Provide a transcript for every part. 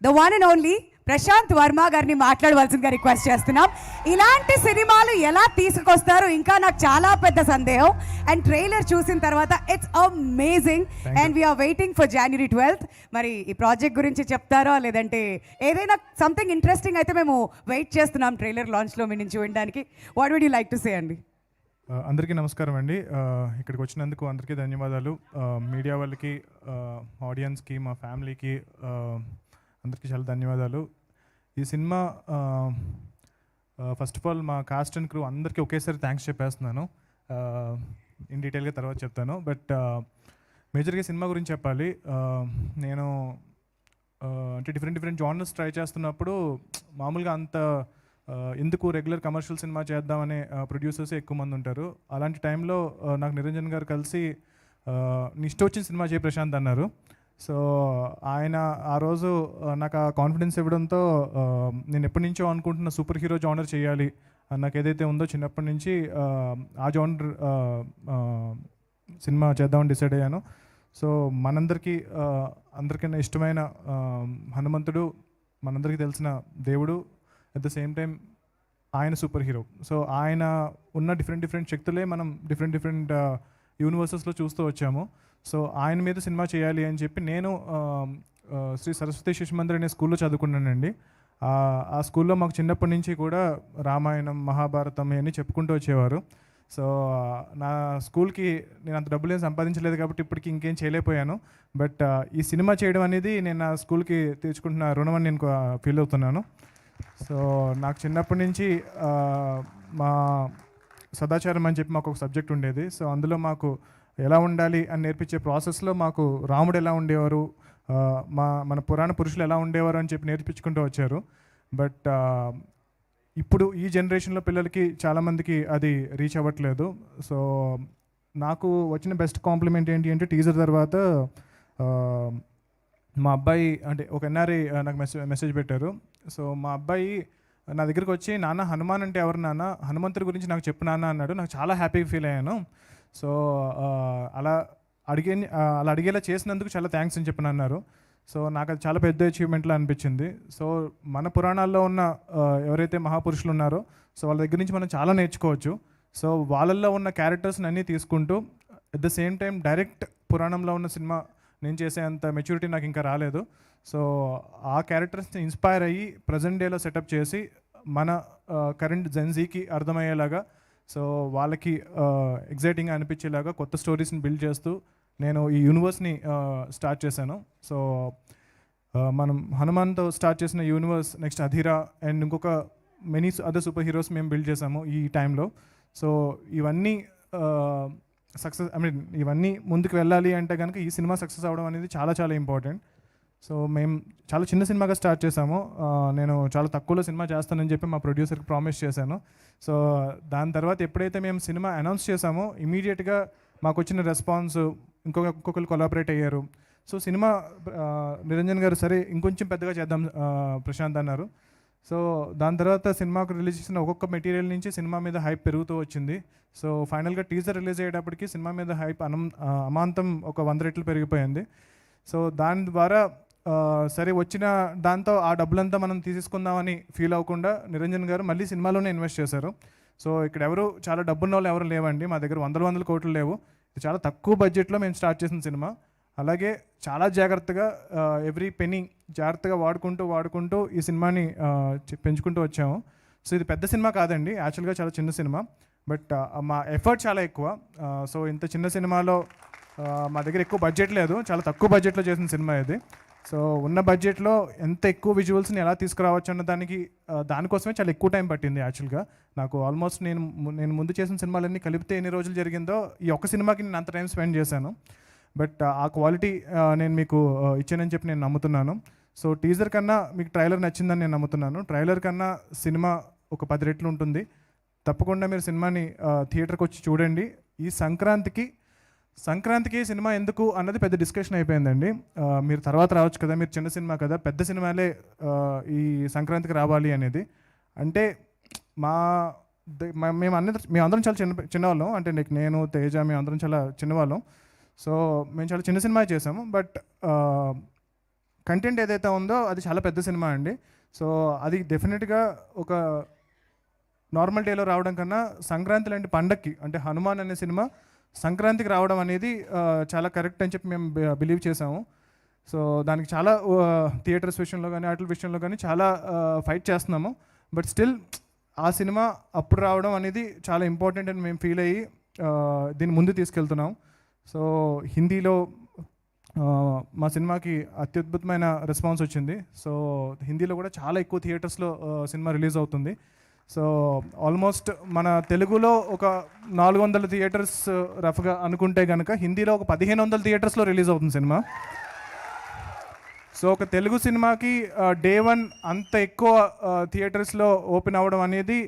The one and only Prasanth Varma గారిని మాట్లాడవలసిందిగా request చేస్తున్నాం. ఇలాంటి సినిమాలు ఎలా తీసుకొస్తారు ఇంకా నాకు చాలా పెద్ద సందేహం. అండ్ ట్రైలర్ చూసిన తర్వాత it's amazing and we are waiting for January 12th. మరి ఈ ప్రాజెక్ట్ గురించి చెప్తారా లేదంటే ఏదైనా సంథింగ్ ఇంట్రెస్టింగ్ అయితే మేము వెయిట్ చేస్తున్నాం ట్రైలర్ లాంచ్లో మీ నుంచి వినడానికి. What would you like to say అండి? అందరికీ నమస్కారం అండి. ఇక్కడికి వచ్చినందుకు అందరికీ ధన్యవాదాలు. మీడియా వాళ్ళకి, ఆడియన్స్కి, మా ఫ్యామిలీకి అందరికీ చాలా ధన్యవాదాలు. ఈ సినిమా ఫస్ట్ ఆఫ్ ఆల్ మా కాస్ట్ అండ్ క్రూ అందరికీ ఒకేసారి థ్యాంక్స్ చెప్పేస్తున్నాను. ఇన్ డీటెయిల్గా తర్వాత చెప్తాను. బట్ మేజర్గా సినిమా గురించి చెప్పాలి. నేను అంటే డిఫరెంట్ జానర్స్ ట్రై చేస్తున్నప్పుడు మామూలుగా అంత ఎందుకు రెగ్యులర్ కమర్షియల్ సినిమా చేద్దామనే ప్రొడ్యూసర్స్ ఎక్కువ మంది ఉంటారు. అలాంటి టైంలో నాకు నిరంజన్ గారు కలిసి నీ ఇష్టం వచ్చిన సినిమా చేయ ప్రశాంత్ అన్నారు. సో ఆయన ఆ రోజు నాకు ఆ కాన్ఫిడెన్స్ ఇవ్వడంతో నేను ఎప్పటి నుంచో అనుకుంటున్న సూపర్ హీరో జానర్ చేయాలి నాకు ఏదైతే ఉందో చిన్నప్పటి నుంచి ఆ జానర్ సినిమా చేద్దామని డిసైడ్ అయ్యాను. సో అందరికన్నా ఇష్టమైన హనుమంతుడు, మనందరికీ తెలిసిన దేవుడు, అట్ ద సేమ్ టైం ఆయన సూపర్ హీరో. సో ఆయన ఉన్న డిఫరెంట్ శక్తులే మనం డిఫరెంట్ యూనివర్సెస్లో చూస్తూ వచ్చాము. సో ఆయన మీద సినిమా చేయాలి అని చెప్పి నేను శ్రీ సరస్వతి శిశు మందిర్ అనే స్కూల్లో చదువుకున్నానండి. ఆ స్కూల్లో మాకు చిన్నప్పటి నుంచి కూడా రామాయణం, మహాభారతం అని చెప్పుకుంటూ వచ్చేవారు. సో నా స్కూల్కి నేను అంత డబ్బులు ఏం సంపాదించలేదు కాబట్టి ఇప్పటికి ఇంకేం చేయలేకపోయాను. బట్ ఈ సినిమా చేయడం అనేది నేను నా స్కూల్కి తీర్చుకుంటున్న రుణం అని నేను ఫీల్ అవుతున్నాను. సో నాకు చిన్నప్పటి నుంచి మా సదాచారం అని చెప్పి మాకు ఒక సబ్జెక్ట్ ఉండేది. సో అందులో మాకు ఎలా ఉండాలి అని నేర్పించే ప్రాసెస్లో మాకు రాముడు ఎలా ఉండేవారు, మన పురాణ పురుషులు ఎలా ఉండేవారు అని చెప్పి నేర్పించుకుంటూ వచ్చారు. బట్ ఇప్పుడు ఈ జనరేషన్లో పిల్లలకి చాలామందికి అది రీచ్ అవ్వట్లేదు. సో నాకు వచ్చిన బెస్ట్ కాంప్లిమెంట్ ఏంటి అంటే టీజర్ తర్వాత మా అబ్బాయి అంటే ఒక ఎన్ఆర్ఐ నాకు మెసేజ్ పెట్టారు. సో మా అబ్బాయి నా దగ్గరికి వచ్చి, నాన్న హనుమాన్ అంటే ఎవరు నాన్న, హనుమంతుడి గురించి నాకు చెప్పు నాన్న అన్నాడు. నాకు చాలా హ్యాపీగా ఫీల్ అయ్యాను. సో అలా అడిగేలా చేసినందుకు చాలా థ్యాంక్స్ అని చెప్పి అన్నారు. సో నాకు అది చాలా పెద్ద అచీవ్మెంట్లా అనిపించింది. సో మన పురాణాల్లో ఉన్న ఎవరైతే మహాపురుషులు ఉన్నారో సో వాళ్ళ దగ్గర నుంచి మనం చాలా నేర్చుకోవచ్చు. సో వాళ్ళల్లో ఉన్న క్యారెక్టర్స్ని అన్నీ తీసుకుంటూ at the same time direct పురాణంలో ఉన్న సినిమా నేను చేసేంత మెచ్యూరిటీ నాకు ఇంకా రాలేదు. సో ఆ క్యారెక్టర్స్ని ఇన్స్పైర్ అయ్యి ప్రజెంట్ డేలో సెటప్ చేసి మన కరెంట్ జెన్జీకి అర్థమయ్యేలాగా, సో వాళ్ళకి ఎగ్జైటింగ్గా అనిపించేలాగా కొత్త స్టోరీస్ని బిల్డ్ చేస్తూ నేను ఈ యూనివర్స్ని స్టార్ట్ చేశాను. సో మనం హనుమాన్తో స్టార్ట్ చేసిన యూనివర్స్ నెక్స్ట్ అధీరా అండ్ ఇంకొక మెనీ అదర్ సూపర్ హీరోస్ మేము బిల్డ్ చేసాము ఈ టైంలో. సో ఇవన్నీ ఇవన్నీ ముందుకు వెళ్ళాలి అంటే కనుక ఈ సినిమా సక్సెస్ అవ్వడం అనేది చాలా ఇంపార్టెంట్. సో మేము చాలా చిన్న సినిమాగా స్టార్ట్ చేసాము. నేను చాలా తక్కువలో సినిమా చేస్తానని చెప్పి మా ప్రొడ్యూసర్కి ప్రామిస్ చేశాను. సో దాని తర్వాత ఎప్పుడైతే మేము సినిమా అనౌన్స్ చేసామో ఇమీడియట్గా మాకు వచ్చిన రెస్పాన్స్ ఇంకొకరు కొలాబరేట్ అయ్యారు. సో సినిమా నిరంజన్ గారు సరే ఇంకొంచెం పెద్దగా చేద్దాం ప్రశాంత్ అన్నారు. సో దాని తర్వాత సినిమాకు రిలీజ్ చేసిన ఒక్కొక్క మెటీరియల్ నుంచి సినిమా మీద హైప్ పెరుగుతూ వచ్చింది. సో ఫైనల్గా టీజర్ రిలీజ్ అయ్యేటప్పటికి సినిమా మీద హైప్ అమాంతం ఒక 100 రెట్లు పెరిగిపోయింది. సో దాని ద్వారా సరే వచ్చిన దాంతో ఆ డబ్బులంతా మనం తీసేసుకుందామని ఫీల్ అవ్వకుండా నిరంజన్ గారు మళ్ళీ సినిమాలోనే ఇన్వెస్ట్ చేశారు. సో ఇక్కడ ఎవరు చాలా డబ్బున్న వాళ్ళు ఎవరు లేవండి, మా దగ్గర వందల కోట్లు లేవు. ఇది చాలా తక్కువ బడ్జెట్లో మేము స్టార్ట్ చేసిన సినిమా. అలాగే చాలా జాగ్రత్తగా ఎవ్రీ పెనీ జాగ్రత్తగా వాడుకుంటూ ఈ సినిమాని పెంచుకుంటూ వచ్చాము. సో ఇది పెద్ద సినిమా కాదండి, యాక్చువల్గా చాలా చిన్న సినిమా. బట్ మా ఎఫర్ట్ చాలా ఎక్కువ. సో ఇంత చిన్న సినిమాలో మా దగ్గర ఎక్కువ బడ్జెట్ లేదు, చాలా తక్కువ బడ్జెట్లో చేసిన సినిమా ఇది. సో ఉన్న బడ్జెట్లో ఎంత ఎక్కువ విజువల్స్ని ఎలా తీసుకురావచ్చు అన్న దానికోసమే చాలా ఎక్కువ టైం పట్టింది. యాక్చువల్గా నాకు ఆల్మోస్ట్ నేను ముందు చేసిన సినిమాలన్నీ కలిపితే ఎన్ని రోజులు జరిగిందో ఈ ఒక్క సినిమాకి నేను అంత టైం స్పెండ్ చేశాను. బట్ ఆ క్వాలిటీ నేను మీకు ఇచ్చానని చెప్పి నేను నమ్ముతున్నాను. సో టీజర్ కన్నా మీకు ట్రైలర్ నచ్చిందని నేను నమ్ముతున్నాను. ట్రైలర్ కన్నా సినిమా ఒక 10 రెట్లు ఉంటుంది. తప్పకుండా మీరు సినిమాని థియేటర్కి వచ్చి చూడండి. ఈ సంక్రాంతికి సినిమా ఎందుకు అన్నది పెద్ద డిస్కషన్ అయిపోయిందండి. మీరు తర్వాత రావచ్చు కదా, మీరు చిన్న సినిమా కదా, పెద్ద సినిమాలే ఈ సంక్రాంతికి రావాలి అనేది. అంటే మేమందరం చాలా చిన్నవాళ్ళం, అంటే నేను తేజ మేమందరం చాలా చిన్నవాళ్ళం. సో మేము చాలా చిన్న సినిమా చేసాము. బట్ కంటెంట్ ఏదైతే ఉందో అది చాలా పెద్ద సినిమా అండి. సో అది డెఫినెట్గా ఒక నార్మల్ డేలో రావడం కన్నా సంక్రాంతి లాంటి పండక్కి, అంటే హనుమాన్ అనే సినిమా సంక్రాంతికి రావడం అనేది చాలా కరెక్ట్ అని చెప్పి మేము బిలీవ్ చేసాము. సో దానికి చాలా థియేటర్స్ విషయంలో కానీ వాటి విషయంలో కానీ చాలా ఫైట్ చేస్తున్నాము. బట్ స్టిల్ ఆ సినిమా అప్పుడు రావడం అనేది చాలా ఇంపార్టెంట్ అని మేము ఫీల్ అయ్యి దీన్ని ముందు తీసుకెళ్తున్నాం. సో హిందీలో మా సినిమాకి అత్యద్భుతమైన రెస్పాన్స్ వచ్చింది. సో హిందీలో కూడా చాలా ఎక్కువ థియేటర్స్లో సినిమా రిలీజ్ అవుతుంది. సో ఆల్మోస్ట్ మన తెలుగులో ఒక 400 థియేటర్స్ రఫ్గా అనుకుంటే కనుక హిందీలో ఒక 1500 థియేటర్స్లో రిలీజ్ అవుతుంది సినిమా. సో ఒక తెలుగు సినిమాకి డే 1 అంత ఎక్కువ థియేటర్స్లో ఓపెన్ అవ్వడం అనేది,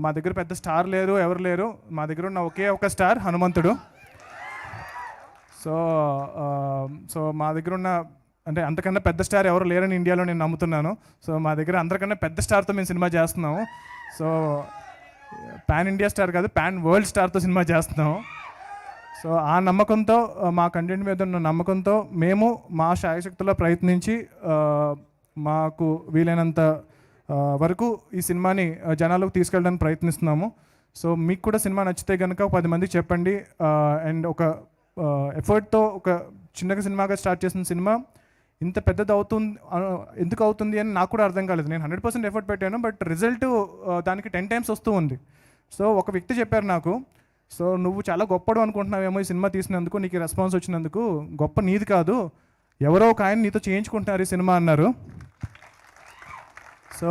మా దగ్గర పెద్ద స్టార్ లేరు, ఎవరు లేరు. మా దగ్గర ఉన్న ఒకే ఒక స్టార్ హనుమంతుడు. సో మా దగ్గర ఉన్న, అంటే అంతకన్నా పెద్ద స్టార్ ఎవరు లేరని ఇండియాలో నేను నమ్ముతున్నాను. సో మా దగ్గర అందరికన్నా పెద్ద స్టార్తో మేము సినిమా చేస్తున్నాము. సో పాన్ ఇండియా స్టార్ కాదు, పాన్ వరల్డ్ స్టార్తో సినిమా చేస్తున్నాము. సో ఆ నమ్మకంతో, మా కంటెంట్ మీద ఉన్న నమ్మకంతో మేము మా శాయశక్తిలో ప్రయత్నించి మాకు వీలైనంత వరకు ఈ సినిమాని జనాలకు తీసుకెళ్ళడానికి ప్రయత్నిస్తున్నాము. సో మీకు కూడా సినిమా నచ్చితే కనుక 10 మందికి చెప్పండి. అండ్ ఒక ఎఫర్ట్తో ఒక చిన్నగా సినిమాగా స్టార్ట్ చేసిన సినిమా ఇంత పెద్దది ఎందుకు అవుతుంది అని నాకు కూడా అర్థం కాలేదు. నేను 100% ఎఫర్ట్ పెట్టాను, బట్ రిజల్ట్ దానికి 10 times వస్తూ ఉంది. సో ఒక వ్యక్తి చెప్పారు నాకు, సో నువ్వు చాలా గొప్పడు అనుకుంటున్నావేమో ఈ సినిమా తీసినందుకు, నీకు రెస్పాన్స్ వచ్చినందుకు. గొప్ప నీది కాదు, ఎవరో ఒక ఆయన నీతో చేయించుకుంటున్నారు ఈ సినిమా అన్నారు. సో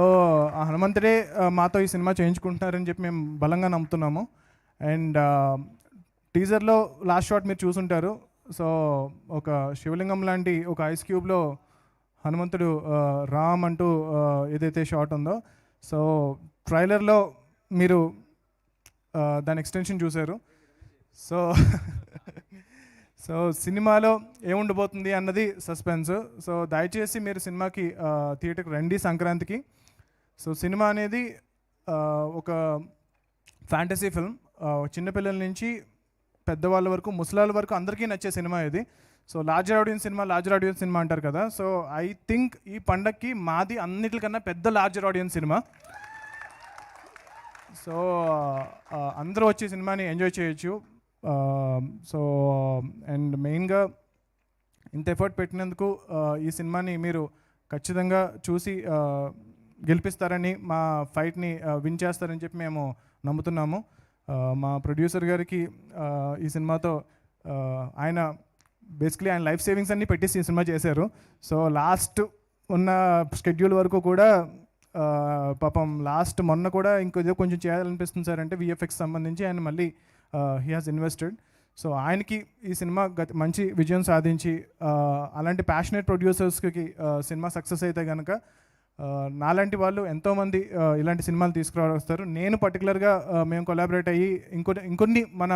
ఆ హనుమంతుడే మాతో ఈ సినిమా చేయించుకుంటున్నారని చెప్పి మేము బలంగా నమ్ముతున్నాము. అండ్ టీజర్లో లాస్ట్ షాట్ మీరు చూసుంటారు. సో ఒక శివలింగం లాంటి ఒక ఐస్ క్యూబ్లో హనుమంతుడు రామ్ అంటూ ఏదైతే షాట్ ఉందో, సో ట్రైలర్లో మీరు దాని ఎక్స్టెన్షన్ చూశారు. సో సినిమాలో ఏముండబోతుంది అన్నది సస్పెన్స్. సో దయచేసి మీరు సినిమాకి థియేటర్కి రండి సంక్రాంతికి. సో సినిమా అనేది ఒక ఫ్యాంటసీ ఫిల్మ్. చిన్నపిల్లల నుంచి పెద్దవాళ్ళ వరకు, ముసలాళ్ళ వరకు అందరికీ నచ్చే సినిమా ఇది. సో లార్జర్ ఆడియన్స్ సినిమా అంటారు కదా. సో ఐ థింక్ ఈ పండక్కి మాది అన్నిటికన్నా పెద్ద లార్జర్ ఆడియన్స్ సినిమా. సో అందరూ వచ్చి సినిమాని ఎంజాయ్ చేయొచ్చు. సో అండ్ మెయిన్గా ఇంత ఎఫర్ట్ పెట్టినందుకు ఈ సినిమాని మీరు ఖచ్చితంగా చూసి గెలిపిస్తారని, మా ఫైట్ని విన్ చేస్తారని చెప్పి మేము నమ్ముతున్నాము. మా ప్రొడ్యూసర్ గారికి ఈ సినిమాతో ఆయన బేసిక్లీ ఆయన లైఫ్ సేవింగ్స్ అన్నీ పెట్టేసి ఈ సినిమా చేశారు. సో లాస్ట్ ఉన్న షెడ్యూల్ వరకు కూడా పాపం మొన్న కూడా ఇంకొంచెం కొంచెం చేయాలనిపిస్తుంది సార్ అంటే విఎఫ్ఎక్స్ సంబంధించి ఆయన మళ్ళీ హీ హాజ్ ఇన్వెస్టెడ్. సో ఆయనకి ఈ సినిమా మంచి విజయం సాధించి అలాంటి ప్యాషనేట్ ప్రొడ్యూసర్స్కి సినిమా సక్సెస్ అయితే కనుక నాలాంటి వాళ్ళు ఎంతోమంది ఇలాంటి సినిమాలు తీసుకురావస్తారు. నేను పర్టికులర్గా మేము కొలాబరేట్ అయ్యి ఇంకొన్ని మన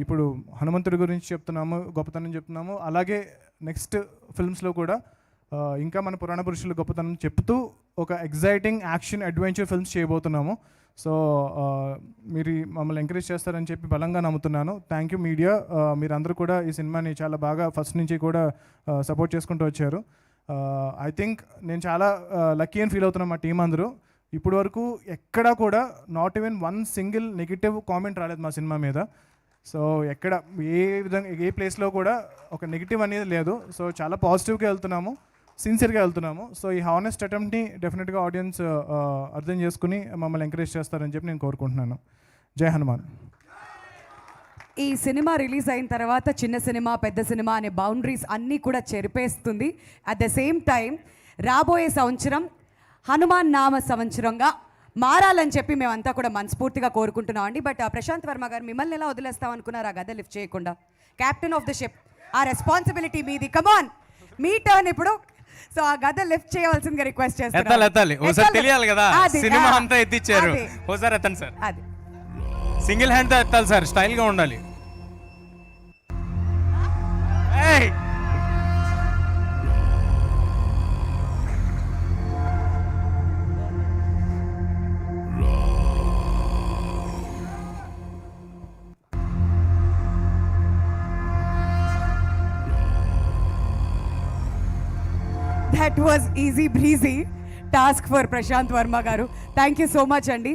ఇప్పుడు హనుమంతుడి గురించి చెప్తున్నాము, గొప్పతనం చెప్తున్నాము. అలాగే నెక్స్ట్ ఫిల్మ్స్లో కూడా ఇంకా మన పురాణ పురుషుల గొప్పతనం చెప్తూ ఒక ఎగ్జైటింగ్ యాక్షన్ అడ్వెంచర్ ఫిల్మ్స్ చేయబోతున్నాము. సో మీరు మమ్మల్ని ఎంకరేజ్ చేస్తారని చెప్పి బలంగా నమ్ముతున్నాను. థ్యాంక్ యూ మీడియా, మీరందరూ కూడా ఈ సినిమాని చాలా బాగా ఫస్ట్ నుంచి కూడా సపోర్ట్ చేసుకుంటూ వచ్చారు. ఐ థింక్ నేను చాలా లక్కీ అని ఫీల్ అవుతున్నాను. మా టీం అందరూ ఇప్పటి వరకు ఎక్కడా కూడా not even 1 single negative comment రాలేదు మా సినిమా మీద. సో ఎక్కడ ఏ ప్లేస్లో కూడా ఒక నెగిటివ్ అనేది లేదు. సో చాలా పాజిటివ్గా వెళ్తున్నాము, సిన్సియర్గా వెళ్తున్నాము. సో ఈ హానెస్ట్ అటెంప్ట్ని డెఫినెట్గా ఆడియన్స్ అర్థం చేసుకుని మమ్మల్ని ఎంకరేజ్ చేస్తారని చెప్పి నేను కోరుకుంటున్నాను. జై హనుమాన్. ఈ సినిమా రిలీజ్ అయిన తర్వాత చిన్న సినిమా పెద్ద సినిమా అనే బౌండరీస్ అన్నీ కూడా చెరిపేస్తుంది. అట్ ద సేమ్ టైం రాబోయే సంవత్సరం హనుమాన్ నామ సంవత్సరంగా మారాలని చెప్పి మేమంతా కూడా మనస్ఫూర్తిగా కోరుకుంటున్నాం అండి. బట్ ప్రశాంత్ వర్మ గారు మిమ్మల్ని ఎలా వదిలేస్తాం అనుకున్నారు ఆ గద లిఫ్ట్ చేయకుండా? క్యాప్టెన్ ఆఫ్ ద షిప్, ఆ రెస్పాన్సిబిలిటీ మీది. కమాన్, మీ టర్న్ ఇప్పుడు. సో ఆ గద లిఫ్ట్ చేయవలసిందిగా రిక్వెస్ట్ చేస్తాను. తెలియాలి కదా, సినిమా అంతా ఎత్తిచ్చారు. ఓసారి ఎత్తండి సార్. అది సింగిల్ హ్యాండ్ తో ఎత్తాలి సార్, స్టైల్ గా ఉండాలి. That was easy breezy task for Prashant Varma garu. Thank you so much అండి.